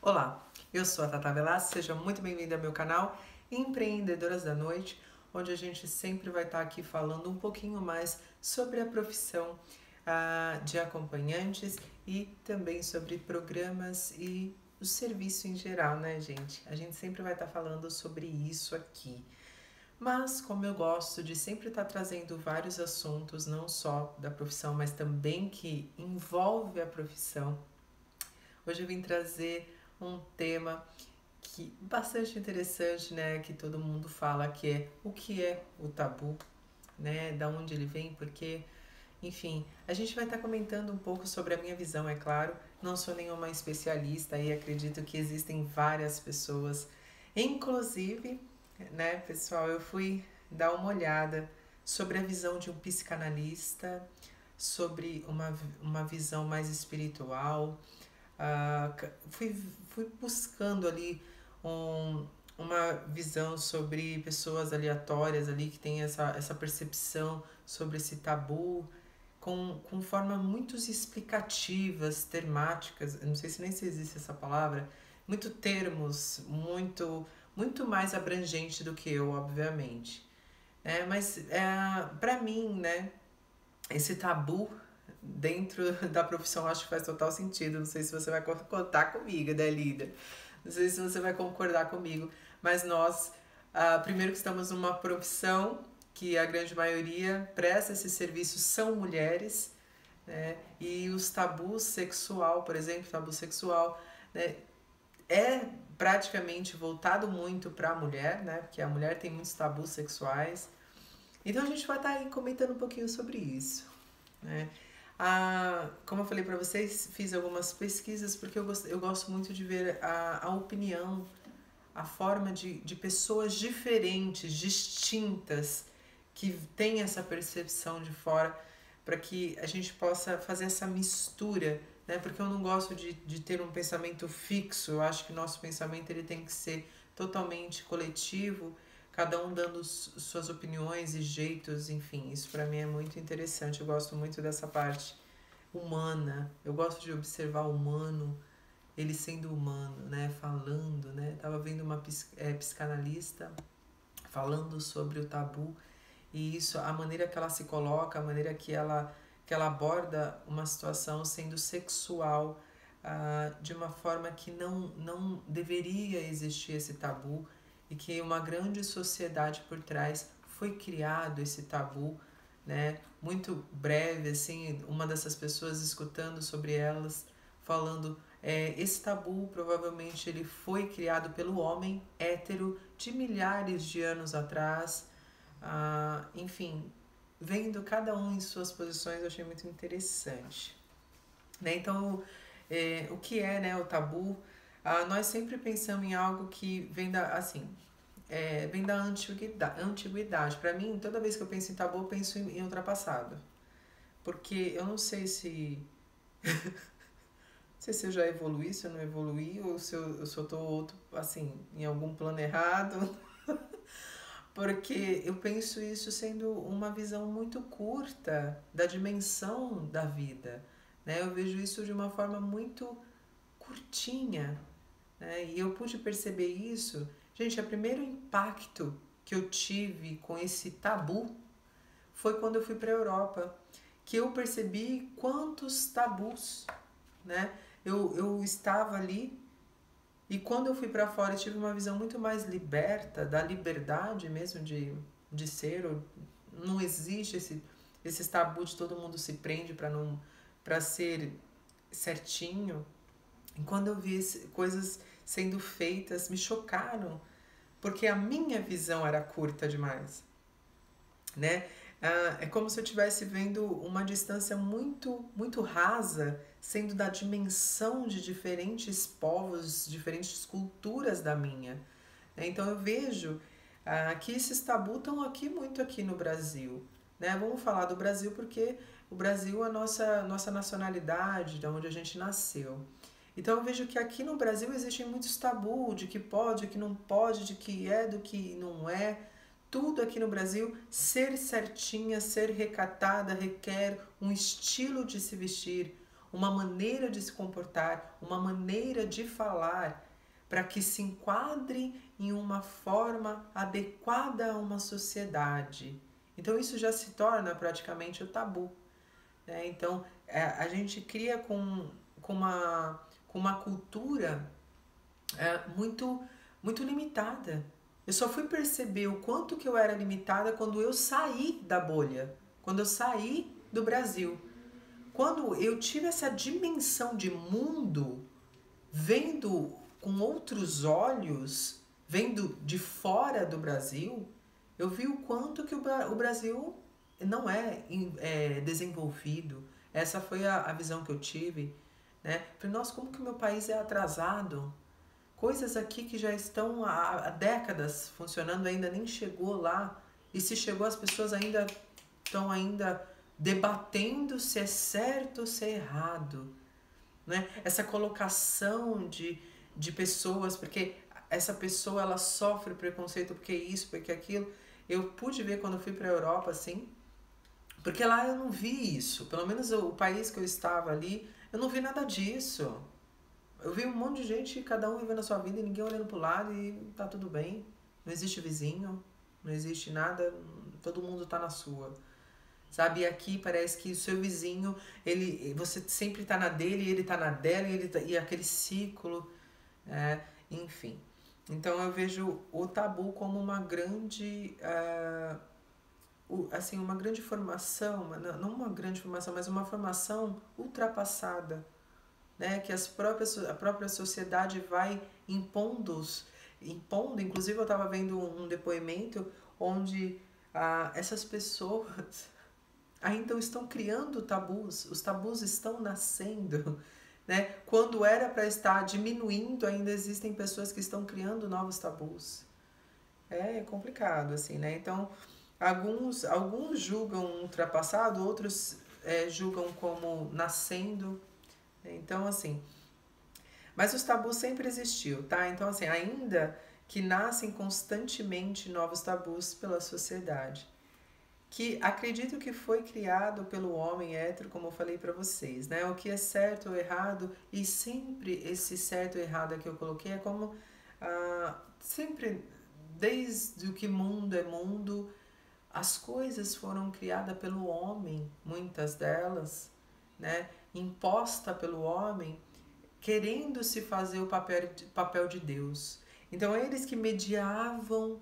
Olá, eu sou a Tata Velasco, seja muito bem-vinda ao meu canal Empreendedoras da Noite, onde a gente sempre vai estar aqui falando um pouquinho mais sobre a profissão de acompanhantes e também sobre programas e o serviço em geral, né, gente? A gente sempre vai estar falando sobre isso aqui. Mas, como eu gosto de sempre estar trazendo vários assuntos, não só da profissão, mas também que envolve a profissão, hoje eu vim trazer um tema que bastante interessante, né, que todo mundo fala, que é o que é o tabu, né, da onde ele vem, porque, enfim, a gente vai estar comentando um pouco sobre a minha visão, é claro. Não sou nenhuma especialista e acredito que existem várias pessoas, inclusive, né, pessoal, eu fui dar uma olhada sobre a visão de um psicanalista, sobre uma visão mais espiritual. Ah, fui buscando ali uma visão sobre pessoas aleatórias ali que tem essa percepção sobre esse tabu com formas muito explicativas, termáticas, eu não sei se nem se existe essa palavra, muito termos, muito mais abrangente do que eu, obviamente. Mas para mim, né, esse tabu dentro da profissão acho que faz total sentido. Não sei se você vai concordar comigo, né, líder? Não sei se você vai concordar comigo, mas nós, primeiro que estamos numa profissão que a grande maioria presta esse serviço são mulheres, né? E os tabus sexual, por exemplo, tabu sexual, né, é praticamente voltado muito para a mulher, né? Porque a mulher tem muitos tabus sexuais. Então a gente vai estar aí comentando um pouquinho sobre isso, né? Como eu falei para vocês, fiz algumas pesquisas porque eu gosto muito de ver a opinião, a forma de pessoas diferentes, distintas, que têm essa percepção de fora, para que a gente possa fazer essa mistura, né? Porque eu não gosto de ter um pensamento fixo, eu acho que nosso pensamento ele tem que ser totalmente coletivo, cada um dando suas opiniões e jeitos, enfim, isso para mim é muito interessante, eu gosto muito dessa parte humana, eu gosto de observar o humano, ele sendo humano, né, falando, né, tava vendo uma psicanalista falando sobre o tabu e isso, a maneira que ela se coloca, a maneira que ela aborda uma situação sendo sexual, de uma forma que não deveria existir esse tabu e que uma grande sociedade por trás foi criado esse tabu, né? Muito breve, assim, uma dessas pessoas escutando sobre elas, falando, esse tabu provavelmente ele foi criado pelo homem hétero de milhares de anos atrás, enfim, vendo cada um em suas posições, eu achei muito interessante. Né? Então, o que é, né, o tabu? Nós sempre pensamos em algo que vem da, assim, vem da antiguidade. Para mim, toda vez que eu penso em tabu, eu penso em ultrapassado. Porque eu não sei se eu já evoluí, se eu não evoluí, ou se eu tô outro, assim, em algum plano errado. Porque eu penso isso sendo uma visão muito curta da dimensão da vida, né? Eu vejo isso de uma forma muito curtinha, né? E eu pude perceber isso. Gente, o primeiro impacto que eu tive com esse tabu foi quando eu fui para a Europa, que eu percebi quantos tabus, né? Eu estava ali e quando eu fui para fora, eu tive uma visão muito mais liberta, da liberdade mesmo de ser. Não existe esse tabu de todo mundo se prende para ser certinho. E quando eu vi coisas sendo feitas, me chocaram, porque a minha visão era curta demais, né? É como se eu estivesse vendo uma distância muito rasa, sendo da dimensão de diferentes povos, diferentes culturas da minha. Então eu vejo que esses tabus estão aqui muito aqui no Brasil. Né? Vamos falar do Brasil porque o Brasil é a nossa nacionalidade, de onde a gente nasceu. Então eu vejo que aqui no Brasil existem muitos tabus de que pode, que não pode, de que é, do que não é. Tudo aqui no Brasil, ser certinha, ser recatada, requer um estilo de se vestir, uma maneira de se comportar, uma maneira de falar, para que se enquadre em uma forma adequada a uma sociedade. Então isso já se torna praticamente o tabu, né? Então a gente cria com uma cultura muito, muito limitada. Eu só fui perceber o quanto que eu era limitada quando eu saí da bolha, quando eu saí do Brasil. Quando eu tive essa dimensão de mundo, vendo com outros olhos, vendo de fora do Brasil, eu vi o quanto que o Brasil não é desenvolvido. Essa foi a visão que eu tive, né? Falei, nossa, como que o meu país é atrasado? Coisas aqui que já estão há décadas funcionando, ainda nem chegou lá. E se chegou, as pessoas ainda estão ainda debatendo se é certo ou se é errado, né? Essa colocação de pessoas, porque essa pessoa ela sofre preconceito porque isso, porque aquilo. Eu pude ver quando eu fui para a Europa, assim, porque lá eu não vi isso. Pelo menos o país que eu estava ali, eu não vi nada disso. Eu vi um monte de gente, cada um vivendo a sua vida e ninguém olhando pro lado e tá tudo bem. Não existe vizinho, não existe nada, todo mundo tá na sua. Sabe, e aqui parece que o seu vizinho, você sempre tá na dele, ele tá na dela, e aquele ciclo, enfim. Então eu vejo o tabu como uma grande, assim, uma grande formação, não uma grande formação, mas uma formação ultrapassada, né, que a própria sociedade vai impondo, inclusive eu estava vendo um depoimento onde essas pessoas ainda estão criando tabus, os tabus estão nascendo, né? Quando era para estar diminuindo, ainda existem pessoas que estão criando novos tabus. É complicado, assim, né? Então, alguns julgam ultrapassado, outros julgam como nascendo. Então, assim, mas os tabus sempre existiu, tá? Então, assim, ainda que nascem constantemente novos tabus pela sociedade, que acredito que foi criado pelo homem hétero, como eu falei para vocês, né? O que é certo ou errado, e sempre esse certo ou errado que eu coloquei é como sempre, desde o que mundo é mundo, as coisas foram criadas pelo homem, muitas delas, né? Imposta pelo homem, querendo se fazer o papel de Deus. Então, eles que mediavam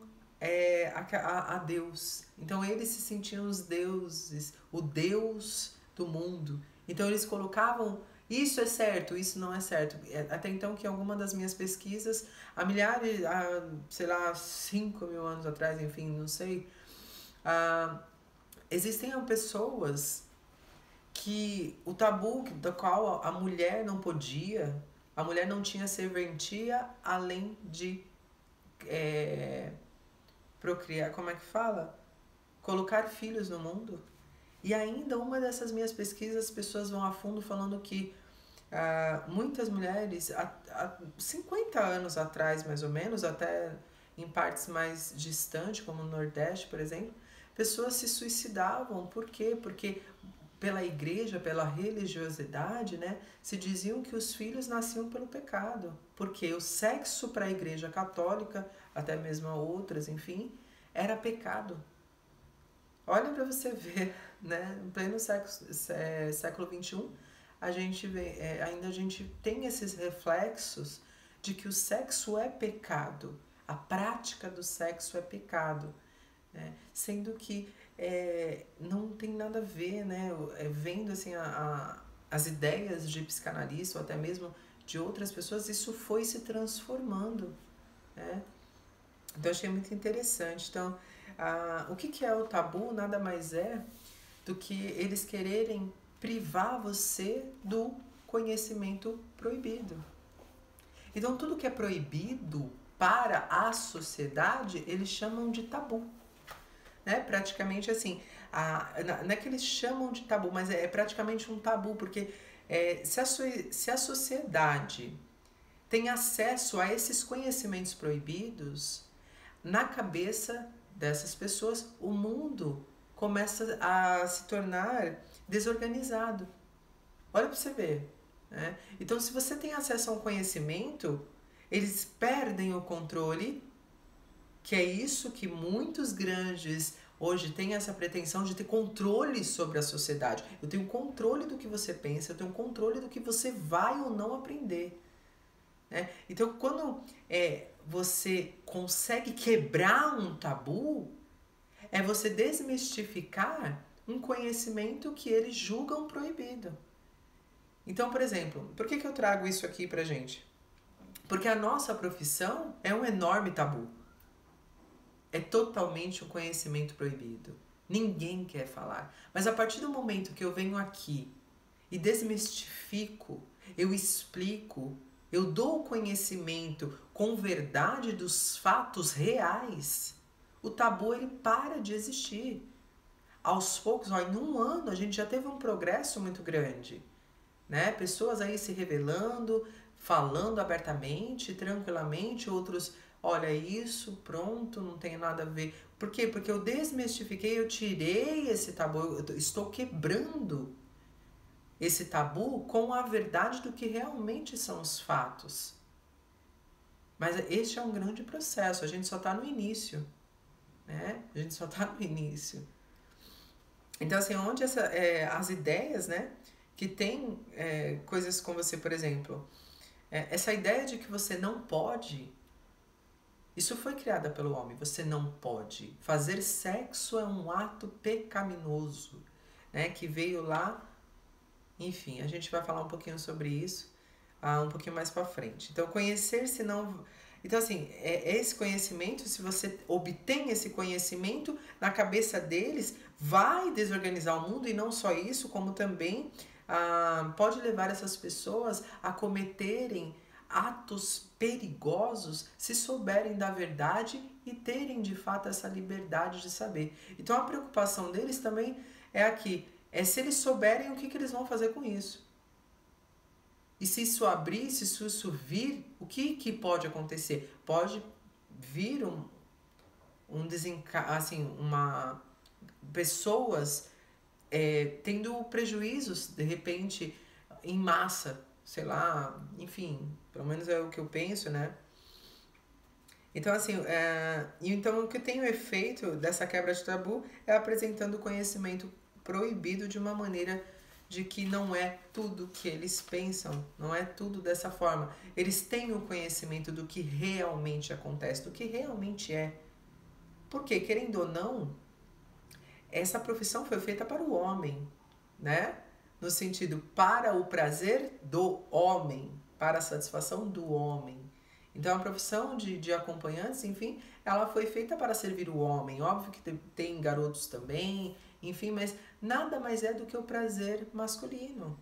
a Deus. Então, eles se sentiam os deuses, o Deus do mundo. Então, eles colocavam isso é certo, isso não é certo. Até então, que alguma das minhas pesquisas, há milhares, sei lá, 5.000 anos atrás, enfim, não sei, existem pessoas que o tabu do qual a mulher não podia, a mulher não tinha serventia além de procriar, como é que fala? Colocar filhos no mundo. E ainda uma dessas minhas pesquisas, as pessoas vão a fundo falando que muitas mulheres, há 50 anos atrás mais ou menos, até em partes mais distantes, como no Nordeste, por exemplo, pessoas se suicidavam. Por quê? Porque pela igreja, pela religiosidade, né, se diziam que os filhos nasciam pelo pecado, porque o sexo para a igreja católica, até mesmo outras, enfim, era pecado. Olha para você ver, né, em pleno século XXI, a gente vê, ainda a gente tem esses reflexos de que o sexo é pecado, a prática do sexo é pecado, né, sendo que não tem nada a ver, né? Vendo assim as ideias de psicanalista ou até mesmo de outras pessoas, isso foi se transformando, né? Então, achei muito interessante. Então, o que é o tabu? Nada mais é do que eles quererem privar você do conhecimento proibido. Então, tudo que é proibido para a sociedade, eles chamam de tabu. Né? Praticamente assim, não é que eles chamam de tabu, mas é praticamente um tabu, porque se a sociedade tem acesso a esses conhecimentos proibidos, na cabeça dessas pessoas, o mundo começa a se tornar desorganizado. Olha para você ver, né? Então, se você tem acesso a um conhecimento, eles perdem o controle, que é isso que muitos grandes hoje têm essa pretensão de ter controle sobre a sociedade. Eu tenho controle do que você pensa, eu tenho controle do que você vai ou não aprender. Né? Então, quando você consegue quebrar um tabu, é você desmistificar um conhecimento que eles julgam proibido. Então, por exemplo, por que eu trago isso aqui pra gente? Porque a nossa profissão é um enorme tabu. É totalmente um conhecimento proibido. Ninguém quer falar. Mas a partir do momento que eu venho aqui e desmistifico, eu explico, eu dou o conhecimento com verdade dos fatos reais, o tabu ele para de existir. Aos poucos, ó, em um ano, a gente já teve um progresso muito grande. Né? Pessoas aí se revelando, falando abertamente, tranquilamente, outros, olha isso, pronto, não tem nada a ver. Por quê? Porque eu desmistifiquei, eu tirei esse tabu, eu estou quebrando esse tabu com a verdade do que realmente são os fatos. Mas este é um grande processo, a gente só está no início, né? A gente só está no início. Então, assim, onde as ideias, né? Que tem coisas com você, por exemplo, essa ideia de que você não pode, isso foi criada pelo homem, você não pode. Fazer sexo é um ato pecaminoso, né? Que veio lá, enfim, a gente vai falar um pouquinho sobre isso um pouquinho mais para frente. Então, conhecer-se não... Então, assim, esse conhecimento, se você obtém esse conhecimento, na cabeça deles, vai desorganizar o mundo, e não só isso, como também pode levar essas pessoas a cometerem atos perigosos se souberem da verdade e terem de fato essa liberdade de saber. Então, a preocupação deles também é aqui, é se eles souberem o que eles vão fazer com isso. E se isso abrir, se isso vir, o que pode acontecer? Pode vir pessoas tendo prejuízos, de repente, em massa, sei lá, enfim, pelo menos é o que eu penso, né? Então, assim, então o que tem o efeito dessa quebra de tabu é apresentando o conhecimento proibido de uma maneira de que não é tudo que eles pensam, não é tudo dessa forma. Eles têm o conhecimento do que realmente acontece, do que realmente é. Porque, querendo ou não, essa profissão foi feita para o homem, né? No sentido, para o prazer do homem, para a satisfação do homem. Então, a profissão de acompanhantes, enfim, ela foi feita para servir o homem. Óbvio que tem garotos também, enfim, mas nada mais é do que o prazer masculino.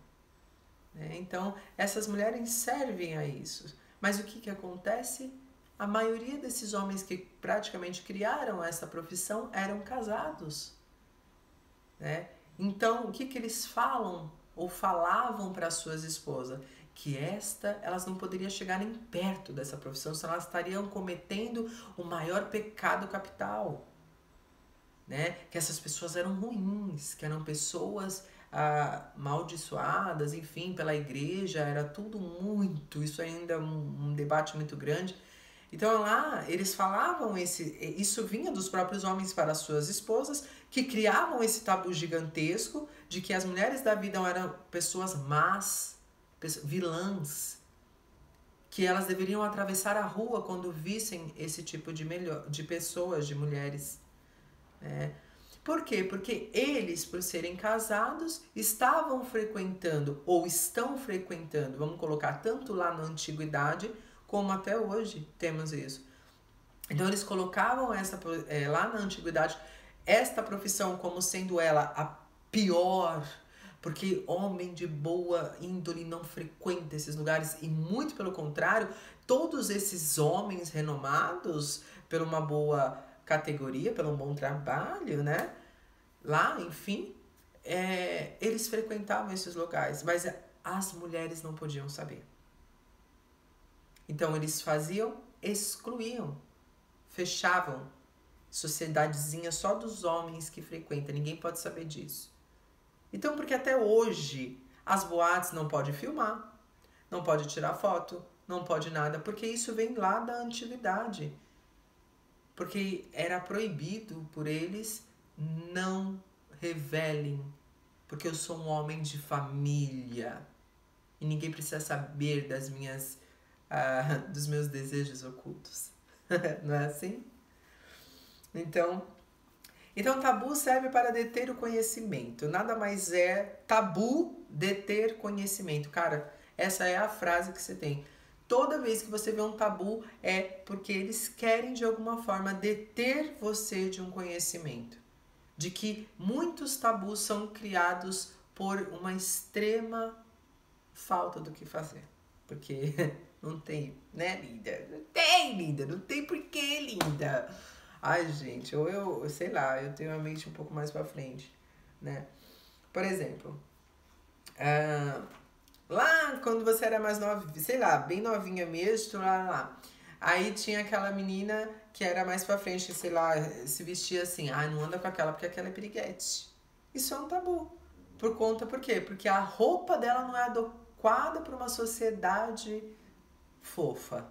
Né? Então, essas mulheres servem a isso. Mas o que acontece? A maioria desses homens que praticamente criaram essa profissão eram casados. Né? Então, o que eles falam ou falavam para suas esposas? Que elas não poderiam chegar nem perto dessa profissão, senão elas estariam cometendo o maior pecado capital. Né? Que essas pessoas eram ruins, que eram pessoas amaldiçoadas, enfim, pela igreja, era tudo muito, isso ainda é um debate muito grande. Então lá eles falavam, isso vinha dos próprios homens para as suas esposas, que criavam esse tabu gigantesco de que as mulheres da vida eram pessoas más, vilãs, que elas deveriam atravessar a rua quando vissem esse tipo de pessoas, de mulheres. Por quê? Porque eles, por serem casados, estavam frequentando, ou estão frequentando, vamos colocar tanto lá na antiguidade, como até hoje temos isso. Então eles colocavam lá na antiguidade esta profissão como sendo ela a pior, porque homem de boa índole não frequenta esses lugares, e muito pelo contrário, todos esses homens renomados por uma boa categoria, pelo bom trabalho, né? Lá, enfim, eles frequentavam esses locais, mas as mulheres não podiam saber. Então eles excluíam, fechavam sociedadezinha só dos homens que frequentam, ninguém pode saber disso. Então, porque até hoje As boates não pode filmar, não pode tirar foto, não pode nada, porque isso vem lá da antiguidade. Porque era proibido por eles, não revelem, porque eu sou um homem de família e ninguém precisa saber dos meus desejos ocultos. Não é assim? Então, tabu serve para deter o conhecimento. Nada mais é tabu deter conhecimento. Cara, essa é a frase que você tem. Toda vez que você vê um tabu é porque eles querem de alguma forma deter você de um conhecimento. De que muitos tabus são criados por uma extrema falta do que fazer. Porque não tem, né, linda? Não tem, linda. Não tem porquê, linda. Ai, gente, ou eu sei lá, eu tenho a mente um pouco mais pra frente, né? Por exemplo, lá quando você era mais nova, sei lá, bem novinha mesmo, lá. Aí tinha aquela menina que era mais pra frente, sei lá, se vestia assim. Ah, não anda com aquela porque aquela é piriguete. Isso é um tabu. Por quê? Porque a roupa dela não é adequada para uma sociedade fofa,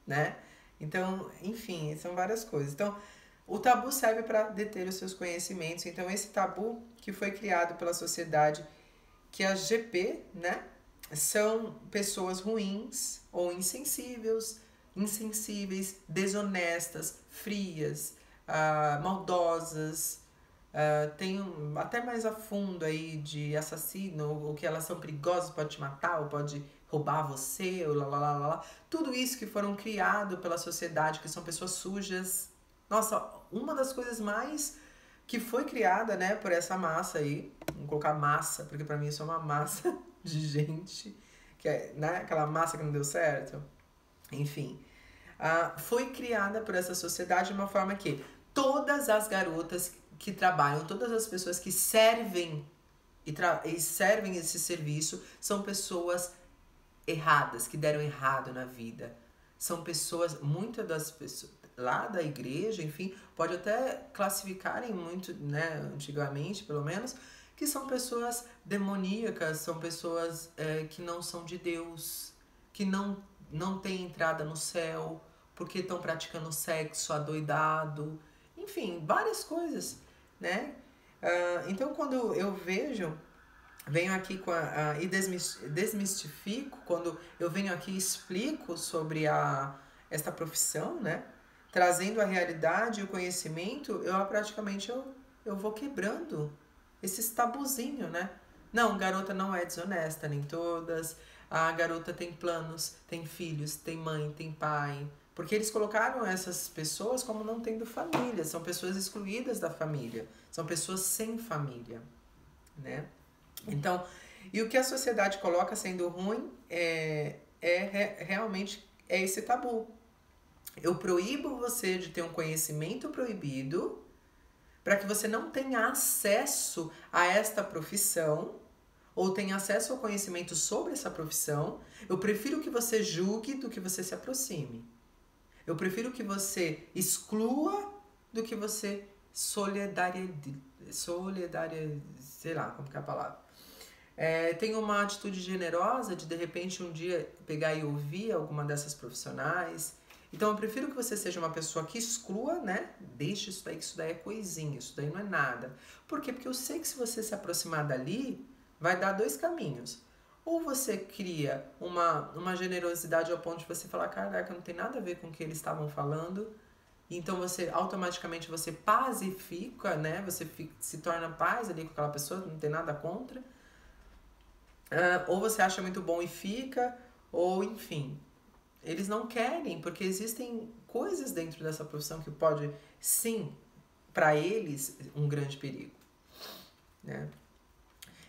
né? Então, enfim, são várias coisas. Então, o tabu serve para deter os seus conhecimentos. Então, esse tabu que foi criado pela sociedade, que as GP, né, são pessoas ruins ou insensíveis, desonestas, frias, maldosas, tem até mais a fundo aí de assassino, ou que elas são perigosas, pode te matar, ou pode roubar você, ou lá. Tudo isso que foram criado pela sociedade, que são pessoas sujas. Nossa, uma das coisas mais que foi criada, né, por essa massa aí, vamos colocar massa, porque pra mim isso é uma massa de gente, que é, né, aquela massa que não deu certo. Enfim, foi criada por essa sociedade de uma forma que todas as garotas que trabalham, todas as pessoas que servem e servem esse serviço são pessoas erradas, que deram errado na vida. São pessoas, muitas das pessoas lá da igreja, enfim, pode até classificarem muito, né, antigamente pelo menos, que são pessoas demoníacas, são pessoas que não são de Deus, que não têm entrada no céu, porque estão praticando sexo adoidado, enfim, várias coisas, né? Então, quando eu venho aqui e desmistifico, quando eu venho aqui e explico sobre esta profissão, né? Trazendo a realidade e o conhecimento, eu vou quebrando esses tabuzinhos, né? Não, garota não é desonesta, nem todas. A garota tem planos, tem filhos, tem mãe, tem pai. Porque eles colocaram essas pessoas como não tendo família. São pessoas excluídas da família. São pessoas sem família, né? Então, e o que a sociedade coloca sendo ruim realmente é esse tabu. Eu proíbo você de ter um conhecimento proibido para que você não tenha acesso a esta profissão ou tenha acesso ao conhecimento sobre essa profissão. Eu prefiro que você julgue do que você se aproxime. Eu prefiro que você exclua do que você sei lá como que é a palavra. Tem uma atitude generosa de repente um dia pegar e ouvir alguma dessas profissionais. Então eu prefiro que você seja uma pessoa que exclua, né? Deixa isso daí, que isso daí é coisinha, isso daí não é nada. Por quê? Porque eu sei que se você se aproximar dali, vai dar dois caminhos. Ou você cria uma generosidade ao ponto de você falar, caraca, não tem nada a ver com o que eles estavam falando. Então você automaticamente você pacifica, né? Você se torna paz ali com aquela pessoa, não tem nada contra. Ou você acha muito bom e fica, ou enfim. Eles não querem, porque existem coisas dentro dessa profissão que pode, sim, para eles, um grande perigo, né?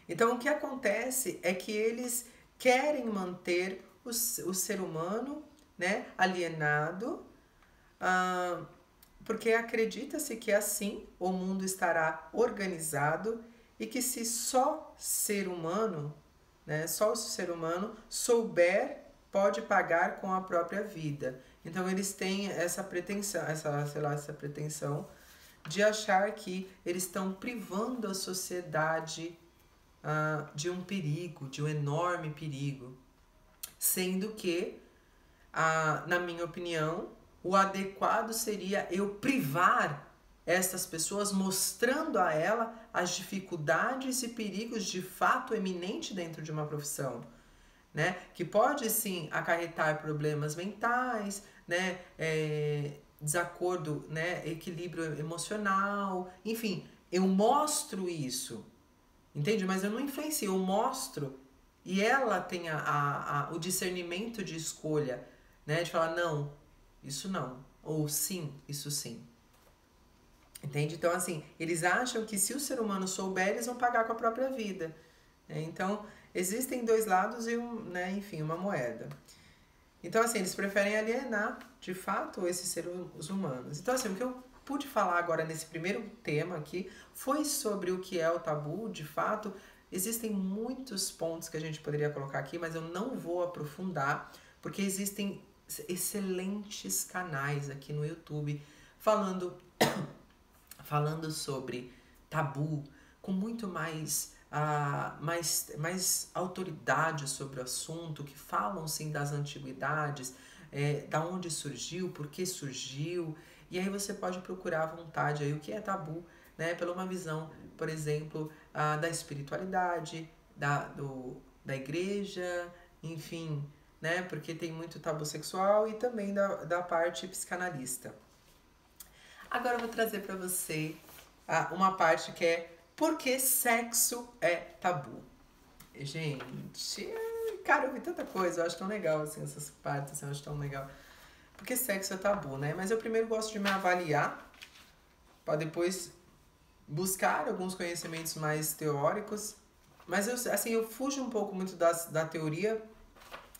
Então, o que acontece é que eles querem manter o ser humano, né, alienado, porque acredita-se que assim o mundo estará organizado e que se só ser humano, né, só o ser humano souber, pode pagar com a própria vida. Então eles têm essa pretensão, essa pretensão de achar que eles estão privando a sociedade de um perigo, de um enorme perigo. Sendo que, na minha opinião, o adequado seria eu privar estas pessoas, mostrando a ela as dificuldades e perigos de fato eminente dentro de uma profissão, né? Que pode sim acarretar problemas mentais, né? Desacordo, né? Equilíbrio emocional, enfim, eu mostro isso, entende? Mas eu não influencio, eu mostro e ela tem o discernimento de escolha, né? De falar, não, isso não, ou sim, isso sim. Entende? Então, assim, eles acham que se o ser humano souber, eles vão pagar com a própria vida. Então, existem dois lados e, né, enfim, uma moeda. Então, assim, eles preferem alienar, de fato, esses seres humanos. Então, assim, o que eu pude falar agora nesse primeiro tema aqui foi sobre o que é o tabu, de fato. Existem muitos pontos que a gente poderia colocar aqui, mas eu não vou aprofundar, porque existem excelentes canais aqui no YouTube falando sobre tabu, com muito mais autoridade sobre o assunto, que falam sim das antiguidades, da onde surgiu, por que surgiu, e aí você pode procurar à vontade aí o que é tabu, né, pela uma visão, por exemplo, da espiritualidade, da igreja, enfim, né, porque tem muito tabu sexual e também da parte psicanalista. Agora eu vou trazer para você uma parte que é por que sexo é tabu. Gente, cara, eu vi tanta coisa, eu acho tão legal, assim, essas partes, assim, eu acho tão legal. Porque sexo é tabu, né? Mas eu primeiro gosto de me avaliar, para depois buscar alguns conhecimentos mais teóricos. Mas eu fujo um pouco muito da teoria.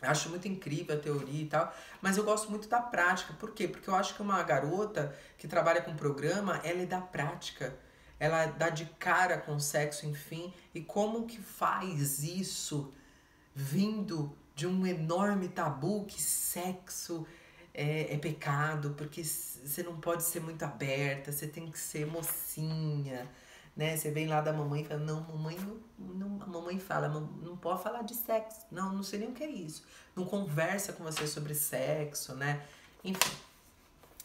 Acho muito incrível a teoria e tal, mas eu gosto muito da prática. Por quê? Porque eu acho que uma garota que trabalha com programa, ela é da prática. Ela dá de cara com o sexo, enfim. E como que faz isso vindo de um enorme tabu que sexo é pecado, porque você não pode ser muito aberta, você tem que ser mocinha, né? Você vem lá da mamãe e fala, não, mamãe não, a mamãe fala, não pode falar de sexo, não sei nem o que é isso. Não conversa com você sobre sexo, né? Enfim.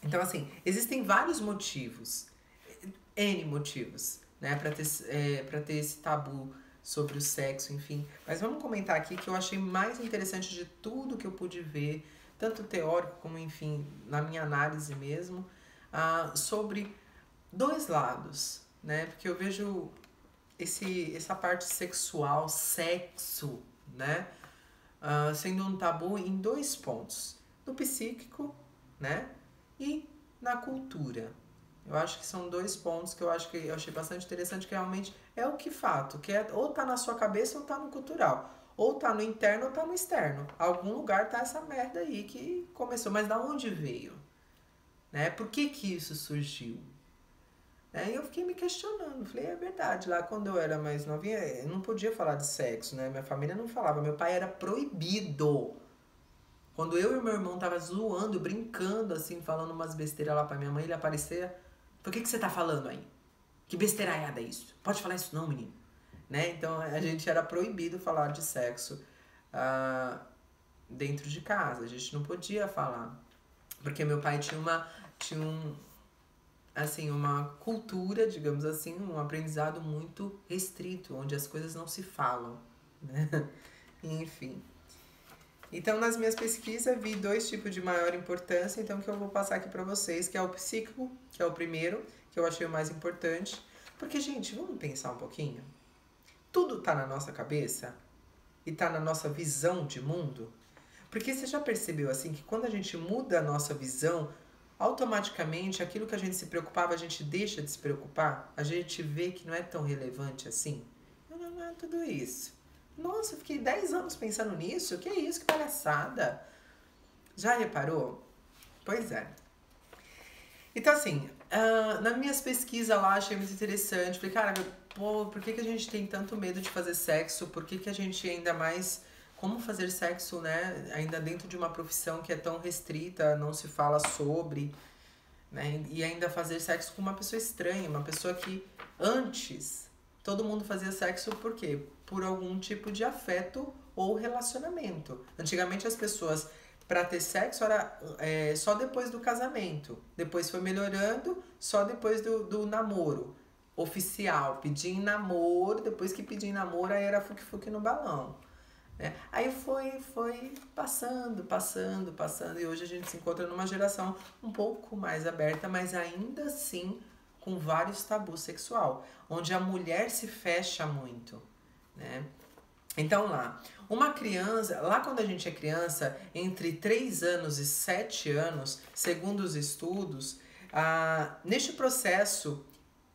Então, assim, existem vários motivos, N motivos, né, pra ter esse tabu sobre o sexo, enfim. Mas vamos comentar aqui que eu achei mais interessante de tudo que eu pude ver, tanto teórico como, enfim, na minha análise mesmo, sobre dois lados, né? Porque eu vejo essa parte sexual, sexo, né? Sendo um tabu em dois pontos. No psíquico, né? E na cultura. Eu acho que são dois pontos que eu achei bastante interessante, que realmente é o que fato, que é ou tá na sua cabeça ou tá no cultural. Ou tá no interno ou tá no externo. Algum lugar tá essa merda aí que começou. Mas da onde veio? Né? Por que isso surgiu? E eu fiquei me questionando, falei, é verdade, lá quando eu era mais novinha, eu não podia falar de sexo, né? Minha família não falava, meu pai era proibido. Quando eu e meu irmão tava zoando, brincando, assim, falando umas besteiras lá pra minha mãe, ele aparecia, por que você tá falando aí? Que besteiraiada é isso? Pode falar isso não, menino. Né? Então a gente era proibido falar de sexo dentro de casa, a gente não podia falar. Porque meu pai tinha uma cultura, digamos assim, um aprendizado muito restrito, onde as coisas não se falam, né? Enfim. Então, nas minhas pesquisas, vi dois tipos de maior importância, então que eu vou passar aqui para vocês, que é o psíquico, que é o primeiro, que eu achei o mais importante. Porque, gente, vamos pensar um pouquinho? Tudo tá na nossa cabeça e tá na nossa visão de mundo. Porque você já percebeu, assim, que quando a gente muda a nossa visão, automaticamente aquilo que a gente se preocupava, a gente deixa de se preocupar, a gente vê que não é tão relevante assim. Não é tudo isso. Nossa, eu fiquei 10 anos pensando nisso, que é isso, que palhaçada. Já reparou? Pois é. Então, assim, nas minhas pesquisas lá, achei muito interessante. Falei, cara, pô, por que a gente tem tanto medo de fazer sexo? Por que a gente ainda mais... Como fazer sexo, né? Ainda dentro de uma profissão que é tão restrita, não se fala sobre, né? E ainda fazer sexo com uma pessoa estranha, uma pessoa que antes todo mundo fazia sexo por quê? por algum tipo de afeto ou relacionamento. Antigamente as pessoas, para ter sexo, era só depois do casamento. Depois foi melhorando, só depois do namoro oficial. Pedir em namoro, depois que pedir em namoro, aí era fuque-fuque no balão. Né? Aí foi passando, e hoje a gente se encontra numa geração um pouco mais aberta, mas ainda assim com vários tabus sexual, onde a mulher se fecha muito, né? Então uma criança, lá quando a gente é criança, entre 3 anos e 7 anos, segundo os estudos, neste processo,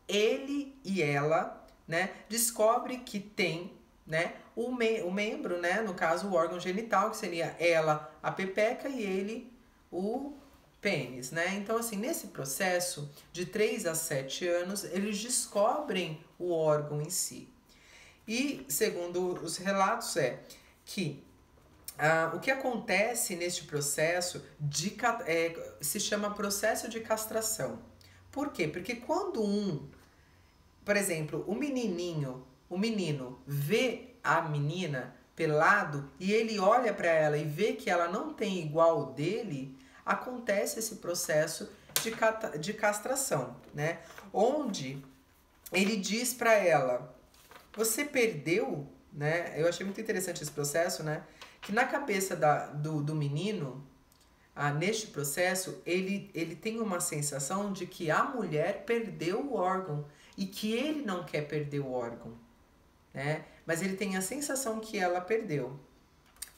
ele e ela, né, descobre que tem, né, o membro, né, no caso o órgão genital, que seria ela a pepeca e ele o pênis, né? Então, assim, nesse processo de 3 a 7 anos, eles descobrem o órgão em si. E, segundo os relatos, que o que acontece neste processo se chama processo de castração. Por quê? Porque quando por exemplo, o menino vê a menina pelado e ele olha para ela e vê que ela não tem igual dele, acontece esse processo de castração, né? Onde ele diz para ela: você perdeu, né? Eu achei muito interessante esse processo, né? Que na cabeça do menino, neste processo, ele tem uma sensação de que a mulher perdeu o órgão e que ele não quer perder o órgão, né? Mas ele tem a sensação que ela perdeu.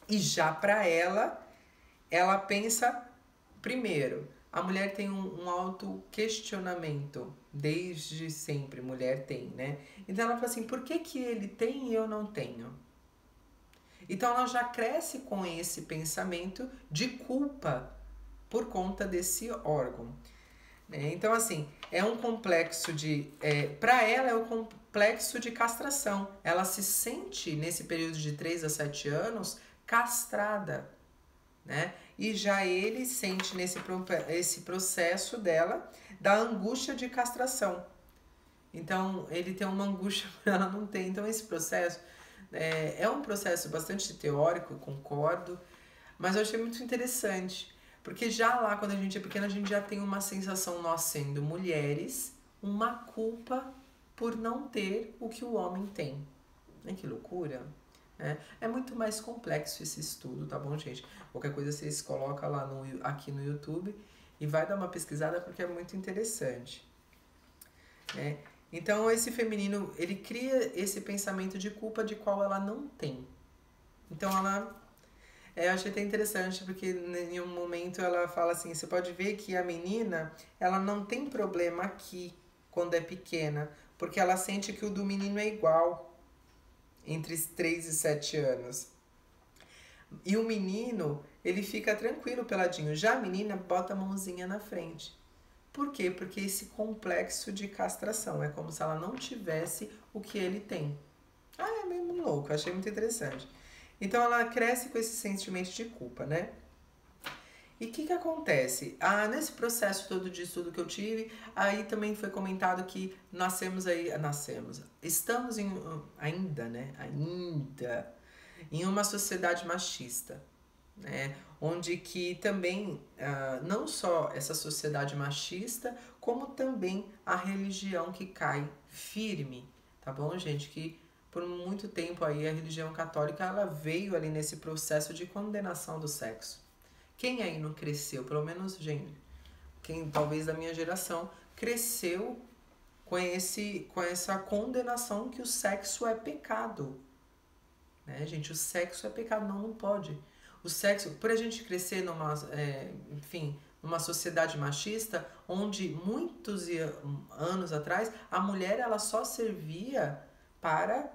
E já para ela pensa, primeiro, a mulher tem um auto-questionamento, desde sempre, mulher tem, né? Então ela fala assim, por que ele tem e eu não tenho? Então ela já cresce com esse pensamento de culpa por conta desse órgão. Então, assim, é um complexo para ela é um complexo de castração. Ela se sente, nesse período de 3 a 7 anos, castrada, né? E já ele sente esse processo dela, da angústia de castração. Então, ele tem uma angústia, ela não tem. Então, esse processo é um processo bastante teórico, concordo, mas eu achei muito interessante. Porque já lá, quando a gente é pequena, a gente já tem uma sensação, nós sendo mulheres, uma culpa por não ter o que o homem tem. Que loucura! É muito mais complexo esse estudo, tá bom, gente? Qualquer coisa vocês colocam lá aqui no YouTube e vai dar uma pesquisada porque é muito interessante. Então, esse feminino, ele cria esse pensamento de culpa de qual ela não tem. Então, eu achei até interessante, porque em um momento ela fala assim, você pode ver que a menina, ela não tem problema aqui, quando é pequena, porque ela sente que o do menino é igual, entre 3 e 7 anos. E o menino, ele fica tranquilo peladinho, já a menina bota a mãozinha na frente. Por quê? Porque esse complexo de castração, é como se ela não tivesse o que ele tem. É meio louco, achei muito interessante. Então ela cresce com esse sentimento de culpa, né? E o que acontece? Nesse processo todo de estudo que eu tive, aí também foi comentado que estamos ainda em uma sociedade machista, né? Onde que também, não só essa sociedade machista, como também a religião que cai firme, tá bom, gente? Que por muito tempo aí a religião católica, ela veio ali nesse processo de condenação do sexo. Quem aí não cresceu, pelo menos, gente, quem talvez da minha geração, cresceu com essa condenação que o sexo é pecado. Né, gente? O sexo é pecado, não pode. O sexo, por a gente crescer numa sociedade machista, onde muitos anos atrás, a mulher ela só servia para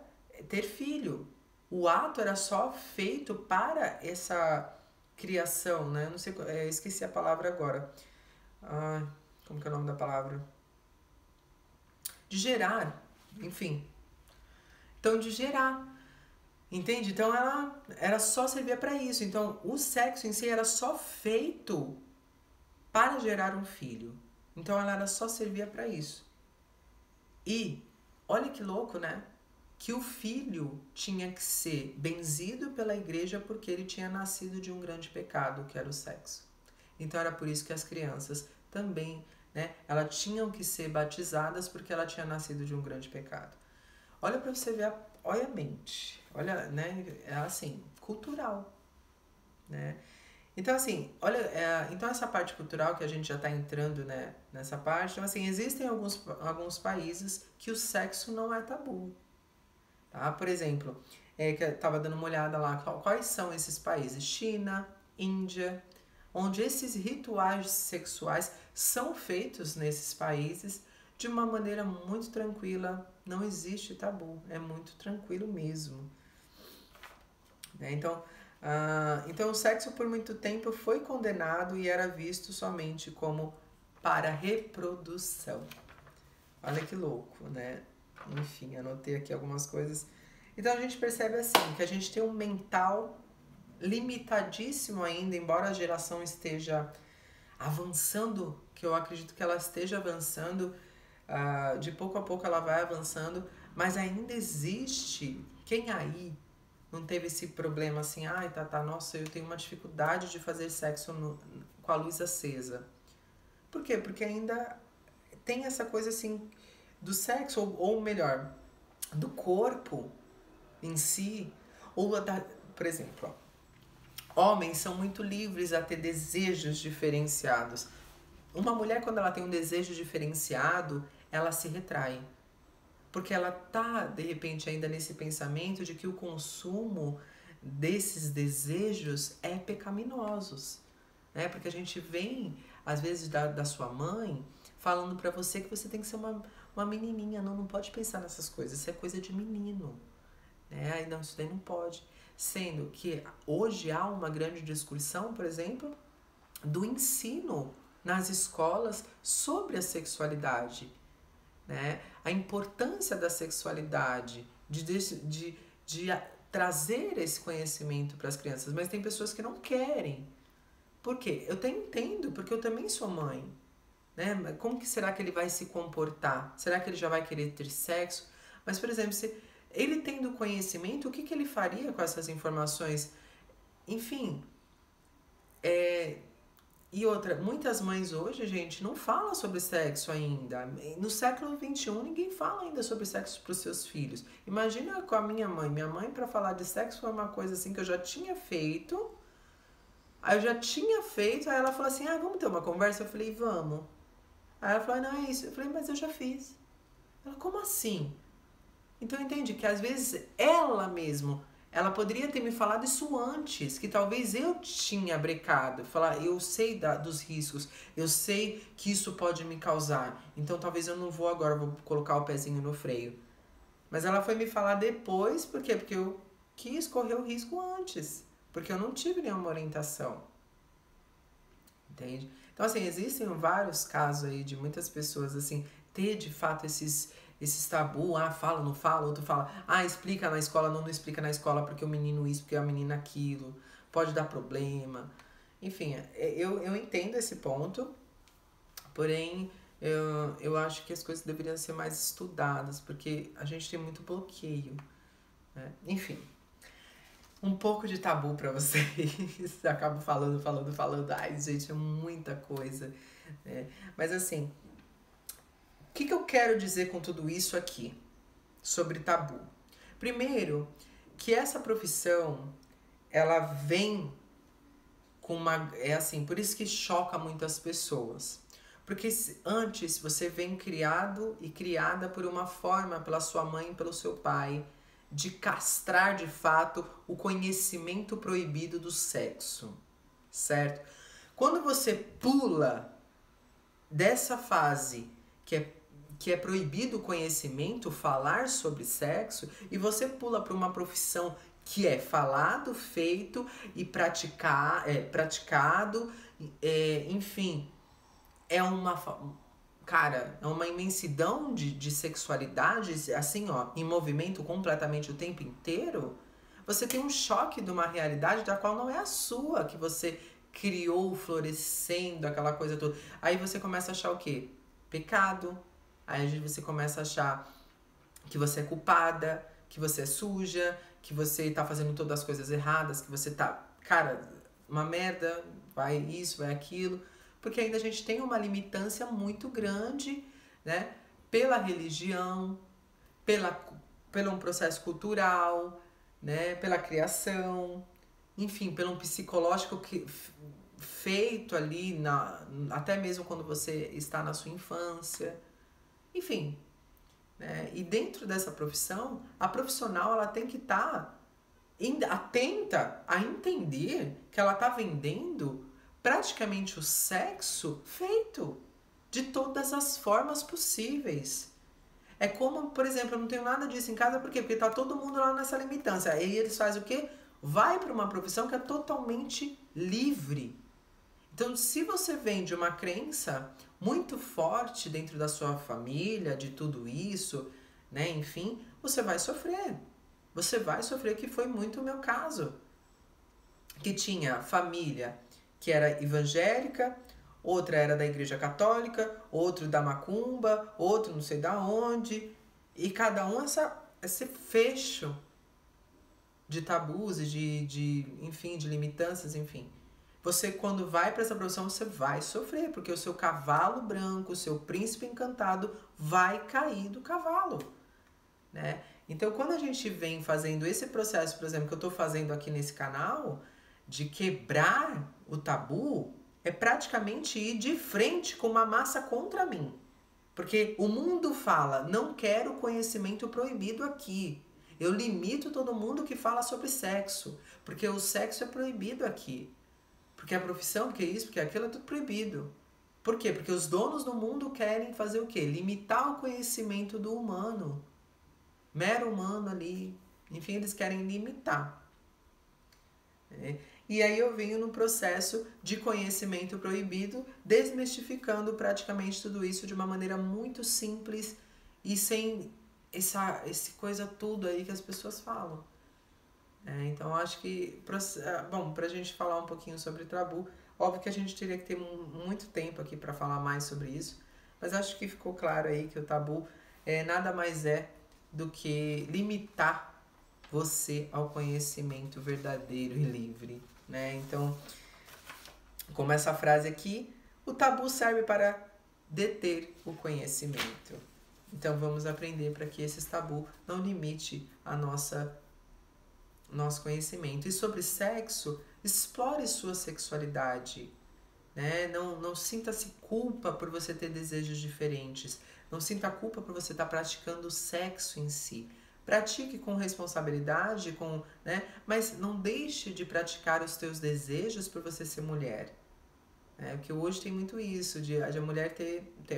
ter filho. O ato era só feito para essa criação, né? Não sei, esqueci a palavra agora. Como que é o nome da palavra? De gerar, enfim. Então, de gerar. Entende? Então ela só servia para isso. Então o sexo em si era só feito para gerar um filho. Então ela só servia para isso. E olha que louco, né? que o filho tinha que ser benzido pela igreja porque ele tinha nascido de um grande pecado, que era o sexo. Então era por isso que as crianças também, né, elas tinham que ser batizadas porque ela tinha nascido de um grande pecado. Olha para você ver, olha a mente, olha, né, é assim, cultural, né? Então, assim, olha, então essa parte cultural que a gente já está entrando, né, nessa parte, então, assim, existem alguns países que o sexo não é tabu, tá? Por exemplo, que eu estava dando uma olhada lá, quais são esses países? China, Índia, onde esses rituais sexuais são feitos nesses países de uma maneira muito tranquila, não existe tabu, é muito tranquilo mesmo, né? Então o sexo por muito tempo foi condenado e era visto somente como para reprodução. Olha que louco, né? Enfim, anotei aqui algumas coisas. Então a gente percebe assim, que a gente tem um mental limitadíssimo ainda, embora a geração esteja avançando, que eu acredito que ela esteja avançando, de pouco a pouco ela vai avançando, mas ainda existe, quem aí não teve esse problema assim, ai, nossa, eu tenho uma dificuldade de fazer sexo com a luz acesa. Por quê? Porque ainda tem essa coisa assim do sexo, ou melhor, do corpo em si, por exemplo, homens são muito livres a ter desejos diferenciados. Uma mulher, quando ela tem um desejo diferenciado, ela se retrai. Porque ela tá, de repente, ainda nesse pensamento de que o consumo desses desejos é pecaminosos, né? Porque a gente vem, às vezes, da sua mãe falando pra você que você tem que ser uma menininha, não pode pensar nessas coisas, isso é coisa de menino, né? Não, isso daí não pode. Sendo que hoje há uma grande discussão, por exemplo, do ensino nas escolas sobre a sexualidade, né? A importância da sexualidade, de trazer esse conhecimento para as crianças, mas tem pessoas que não querem. Por quê? Eu até entendo, porque eu também sou mãe, né? Como que será que ele vai se comportar? Será que ele já vai querer ter sexo? Mas, por exemplo, se ele tendo conhecimento, o que ele faria com essas informações? Enfim, e outra, muitas mães hoje, gente, não falam sobre sexo ainda. No século XXI, ninguém fala ainda sobre sexo para os seus filhos. Imagina com a minha mãe. Minha mãe, para falar de sexo, foi uma coisa assim que eu já tinha feito. Aí ela falou assim, vamos ter uma conversa? Eu falei, vamos. Aí ela falou, não é isso. Eu falei, mas eu já fiz. Ela, como assim? Então entende que às vezes ela poderia ter me falado isso antes, que talvez eu tinha brecado, falar, eu sei dos riscos, eu sei que isso pode me causar, então talvez eu não vou agora, vou colocar o pezinho no freio. Mas ela foi me falar depois, por quê? Porque eu quis correr o risco antes, porque eu não tive nenhuma orientação, entende? Então assim, existem vários casos aí de muitas pessoas assim, ter de fato esses tabu, fala, não fala, outro fala, explica na escola, não explica na escola porque o menino isso, porque a menina aquilo, pode dar problema. Enfim, eu entendo esse ponto, porém eu acho que as coisas deveriam ser mais estudadas, porque a gente tem muito bloqueio, né? Enfim, um pouco de tabu pra vocês, acabo falando, ai gente, é muita coisa, né? Mas assim, o que eu quero dizer com tudo isso aqui sobre tabu? Primeiro, que essa profissão, ela vem com uma... É assim, por isso que choca muitas pessoas. Porque antes você vem criado e criada por uma forma, pela sua mãe e pelo seu pai, de castrar de fato o conhecimento proibido do sexo, certo? Quando você pula dessa fase que é proibido o conhecimento, falar sobre sexo, e você pula para uma profissão que é falado, feito e praticado, enfim, cara, é uma imensidão de sexualidades, assim, ó, em movimento completamente o tempo inteiro. Você tem um choque de uma realidade da qual não é a sua, que você criou florescendo, aquela coisa toda. Aí você começa a achar o quê? Pecado. Aí você começa a achar que você é culpada, que você é suja, que você tá fazendo todas as coisas erradas, que você tá, cara, uma merda, vai isso, vai aquilo, porque ainda a gente tem uma limitância muito grande, né, pela religião, pelo um processo cultural, né, pela criação, enfim, pelo um psicológico feito ali, até mesmo quando você está na sua infância, enfim. Né? E dentro dessa profissão, a profissional ela tem que estar atenta a entender que ela está vendendo praticamente o sexo feito de todas as formas possíveis. É como, por exemplo, eu não tenho nada disso em casa, por quê? Porque tá todo mundo lá nessa limitância. Aí eles fazem o quê? Vai para uma profissão que é totalmente livre. Então, se você vem de uma crença muito forte dentro da sua família, de tudo isso, né, enfim, você vai sofrer. Você vai sofrer, que foi muito o meu caso. Que tinha família que era evangélica, outra era da igreja católica, outro da macumba, outro não sei da onde, e cada um esse fecho de tabus e enfim, de limitâncias, enfim. Você, quando vai para essa profissão, você vai sofrer, porque o seu cavalo branco, o seu príncipe encantado vai cair do cavalo, né? Então, quando a gente vem fazendo esse processo, por exemplo, que eu estou fazendo aqui nesse canal, de quebrar o tabu, é praticamente ir de frente com uma massa contra mim. Porque o mundo fala, não quero conhecimento proibido aqui. Eu limito todo mundo que fala sobre sexo, porque o sexo é proibido aqui. Porque a profissão, porque isso, porque aquilo é tudo proibido. Por quê? Porque os donos do mundo querem fazer o quê? Limitar o conhecimento do humano. Mero humano ali. Enfim, eles querem limitar. E aí eu venho no processo de conhecimento proibido, desmistificando praticamente tudo isso de uma maneira muito simples e sem esse coisa tudo aí que as pessoas falam. Então acho que, bom, pra gente falar um pouquinho sobre tabu, óbvio que a gente teria que ter muito tempo aqui para falar mais sobre isso, mas acho que ficou claro aí que o tabu nada mais é do que limitar você ao conhecimento verdadeiro e livre, né? Então, como essa frase aqui, o tabu serve para deter o conhecimento. Então, vamos aprender para que esse tabu não limite a nosso conhecimento. E sobre sexo, explore sua sexualidade, né? Não sinta-se culpa por você ter desejos diferentes. Não sinta culpa por você estar praticando o sexo em si. Pratique com responsabilidade, né? Mas não deixe de praticar os teus desejos por você ser mulher. Porque hoje tem muito isso, de a mulher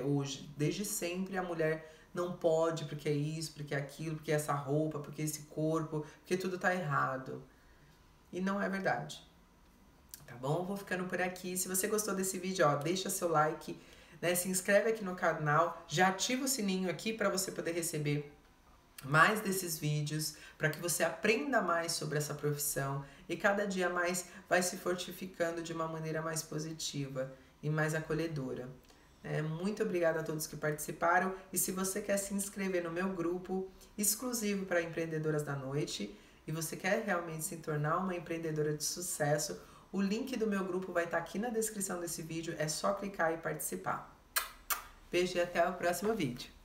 hoje, desde sempre a mulher não pode porque é isso, porque é aquilo, porque é essa roupa, porque é esse corpo, porque tudo tá errado. E não é verdade. Tá bom? Vou ficando por aqui. Se você gostou desse vídeo, ó, deixa seu like, né? Se inscreve aqui no canal, já ativa o sininho aqui para você poder receber mais desses vídeos, para que você aprenda mais sobre essa profissão e cada dia mais vai se fortificando de uma maneira mais positiva e mais acolhedora. Muito obrigada a todos que participaram, e se você quer se inscrever no meu grupo exclusivo para empreendedoras da noite e você quer realmente se tornar uma empreendedora de sucesso, o link do meu grupo vai estar aqui na descrição desse vídeo, é só clicar e participar. Beijo e até o próximo vídeo.